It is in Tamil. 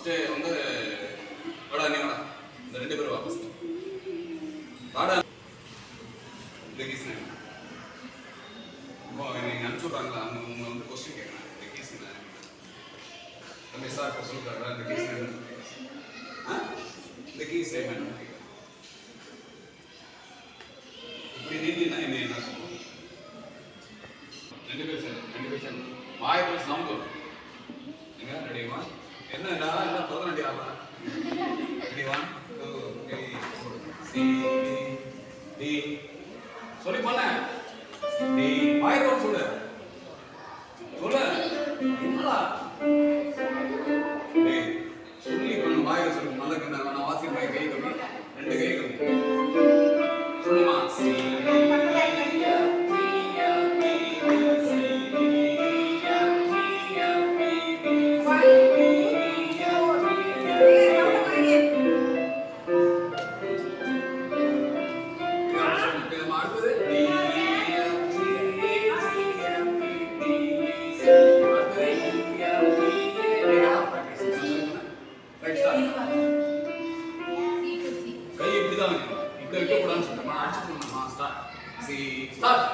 ஃபர்ஸ்ட் வந்து வாடா நீ வாடா இந்த ரெண்டு பேரும் வாபஸ் வாடா இந்த கீஸ் இப்போ நீங்கள் அனுப்பிச்சு விட்றாங்களா அவங்க வந்து கொஸ்டின் கேட்குறாங்க இந்த கீஸ் தம்பி சார் இப்போ சொல்லுறாங்களா இந்த கீஸ் இந்த கீஸ் வேணும் இப்படி நீட்டினா என்ன சொல்லுவோம் ரெண்டு பேர் வாய்ப்பு சவுண்ட் வரும் எங்க ரெடிவா என்னடா என்ன பரதநாட்டி ஆடுறா ரெடிவா சி டி சொல்லி பண்ண டி வாய்ப்பு சொல்லு சொல்லு என்னடா டேய் சொல்லி பண்ண வாய்ப்பு சொல்லு நல்ல நான் வாசி கை கம்மி ரெண்டு கை கம்மி சொல்லுமா சி கை இப்படிதான் இப்படி வைக்க கூடாதுன்னு சொல்லிட்டு அடிச்சுட்டு ஸ்டார்ட்